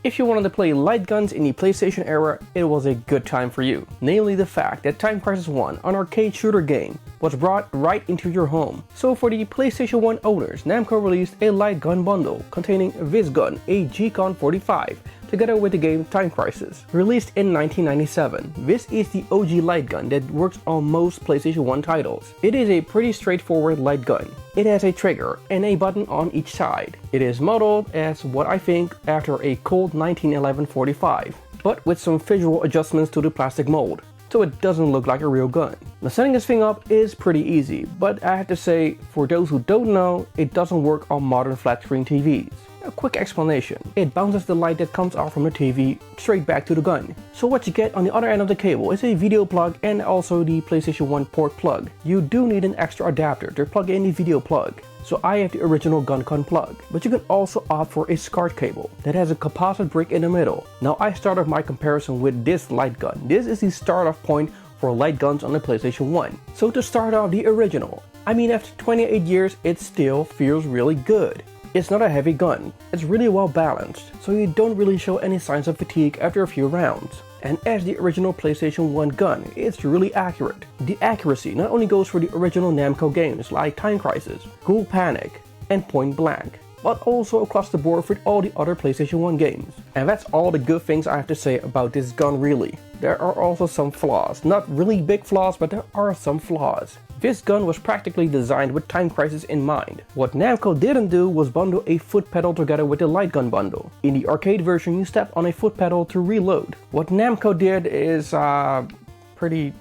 If you wanted to play light guns in the PlayStation era, it was a good time for you. Namely the fact that Time Crisis 1, an arcade shooter game, was brought right into your home. So for the PlayStation 1 owners, Namco released a light gun bundle containing Visgun, a G-Con 45, together with the game Time Crisis. Released in 1997, this is the OG light gun that works on most PlayStation 1 titles. It is a pretty straightforward light gun. It has a trigger and a button on each side. It is modeled as what I think after a cold 1911 45, but with some visual adjustments to the plastic mold, so it doesn't look like a real gun. Now setting this thing up is pretty easy, but I have to say, for those who don't know, it doesn't work on modern flat screen TVs. A quick explanation. It bounces the light that comes out from the TV straight back to the gun. So what you get on the other end of the cable is a video plug and also the PlayStation 1 port plug. You do need an extra adapter to plug in the video plug. So I have the original Guncon plug, but you can also opt for a SCART cable that has a composite brick in the middle. Now I started my comparison with this light gun. This is the start off point for light guns on the PlayStation 1. So to start off the original, I mean after 28 years it still feels really good. It's not a heavy gun, it's really well balanced, so you don't really show any signs of fatigue after a few rounds. And as the original PlayStation 1 gun, it's really accurate. The accuracy not only goes for the original Namco games like Time Crisis, Cool Panic, and Point Blank, but also across the board for all the other PlayStation 1 games. And that's all the good things I have to say about this gun really. There are also some flaws, not really big flaws, but there are some flaws. This gun was practically designed with Time Crisis in mind. What Namco didn't do was bundle a foot pedal together with the light gun bundle. In the arcade version you step on a foot pedal to reload. What Namco did is pretty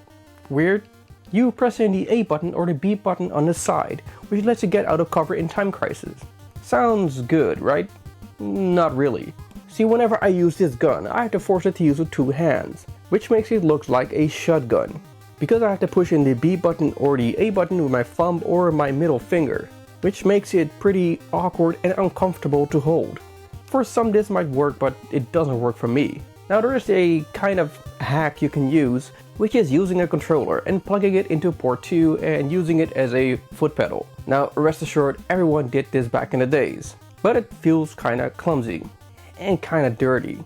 weird. You press in the A button or the B button on the side, which lets you get out of cover in Time Crisis. Sounds good, right? Not really. See, whenever I use this gun, I have to force it to use with two hands, which makes it look like a shotgun. Because I have to push in the B button or the A button with my thumb or my middle finger, which makes it pretty awkward and uncomfortable to hold. For some this might work, but it doesn't work for me. Now there is a kind of hack you can use, which is using a controller and plugging it into port 2 and using it as a foot pedal. Now rest assured, everyone did this back in the days, but it feels kinda clumsy and kinda dirty.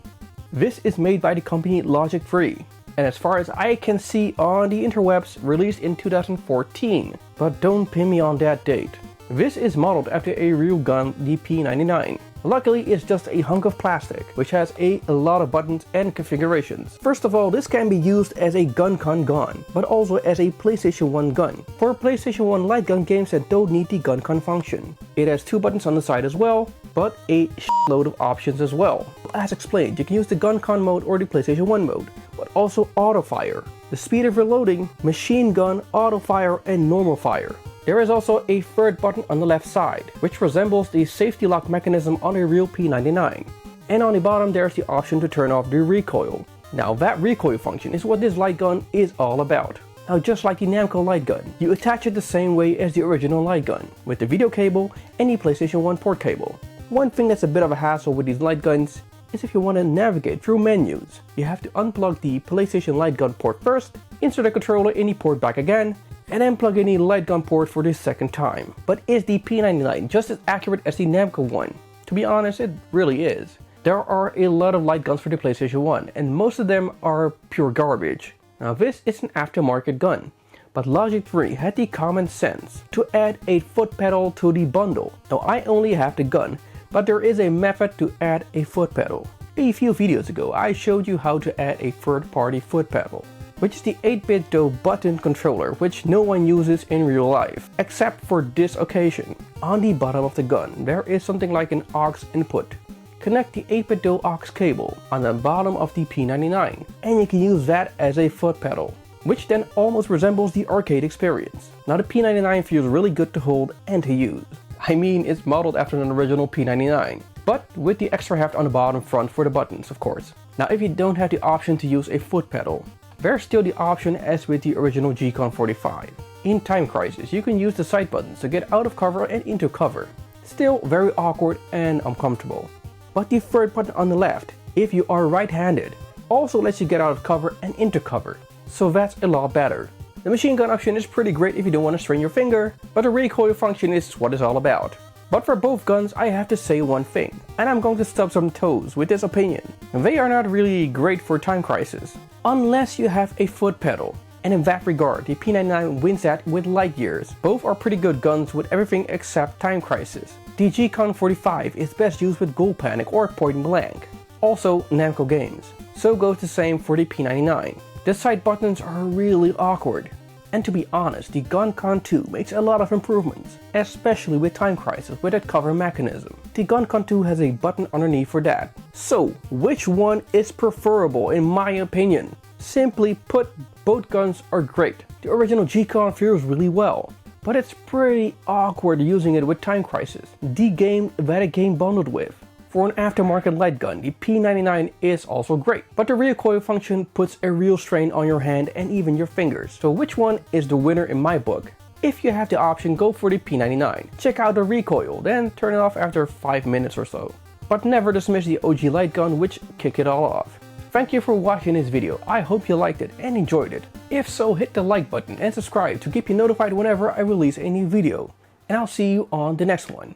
This is made by the company Logic 3. And as far as I can see on the interwebs, released in 2014, but don't pin me on that date. This is modeled after a real gun, the P99. Luckily, it's just a hunk of plastic, which has a lot of buttons and configurations. First of all, this can be used as a Guncon gun, but also as a PlayStation 1 gun. For PlayStation 1 light gun games that don't need the Guncon function. It has two buttons on the side as well, but a shitload of options as well. As explained, you can use the Guncon mode or the PlayStation 1 mode, but also auto fire, the speed of reloading, machine gun, auto fire, and normal fire. There is also a third button on the left side, which resembles the safety lock mechanism on a real P99. And on the bottom there's the option to turn off the recoil. Now that recoil function is what this light gun is all about. Now just like the Namco light gun, you attach it the same way as the original light gun, with the video cable and the PlayStation 1 port cable. One thing that's a bit of a hassle with these light guns is if you want to navigate through menus. You have to unplug the PlayStation light gun port first, insert the controller in the port back again, and then plug in the light gun port for the second time. But is the P99 just as accurate as the Namco one? To be honest, it really is. There are a lot of light guns for the PlayStation 1, and most of them are pure garbage. Now this is an aftermarket gun, but Logic 3 had the common sense to add a foot pedal to the bundle. Now I only have the gun, but there is a method to add a foot pedal. A few videos ago I showed you how to add a third-party foot pedal, which is the 8-bit button controller, which no one uses in real life, except for this occasion. On the bottom of the gun, there is something like an aux input. Connect the 8-bit aux cable on the bottom of the P99, and you can use that as a foot pedal, which then almost resembles the arcade experience. Now the P99 feels really good to hold and to use. I mean, it's modeled after an original P99, but with the extra heft on the bottom front for the buttons, of course. Now if you don't have the option to use a foot pedal, there's still the option as with the original G-Con 45. In Time Crisis, you can use the side buttons to get out of cover and into cover. Still very awkward and uncomfortable. But the third button on the left, if you are right-handed, also lets you get out of cover and into cover. So that's a lot better. The machine gun option is pretty great if you don't want to strain your finger, but the recoil function is what it's all about. But for both guns, I have to say one thing, and I'm going to stub some toes with this opinion. They are not really great for time crisis, unless you have a foot pedal. And in that regard, the P99 wins that with light years. Both are pretty good guns with everything except time crisis. The Guncon 45 is best used with Goal Panic or Point Blank. Also Namco games. So goes the same for the P99. The side buttons are really awkward. And to be honest, the Guncon 2 makes a lot of improvements, especially with time crisis with that cover mechanism. The Guncon 2 has a button underneath for that. So, which one is preferable in my opinion? Simply put, both guns are great. The original Guncon feels really well, but it's pretty awkward using it with time crisis, the game that it came bundled with. For an aftermarket light gun, the P99 is also great, but the recoil function puts a real strain on your hand and even your fingers. So which one is the winner in my book? If you have the option, go for the P99. Check out the recoil, then turn it off after 5 minutes or so. But never dismiss the OG light gun, which kick it all off. Thank you for watching this video. I hope you liked it and enjoyed it. If so, hit the like button and subscribe to keep you notified whenever I release a new video. And I'll see you on the next one.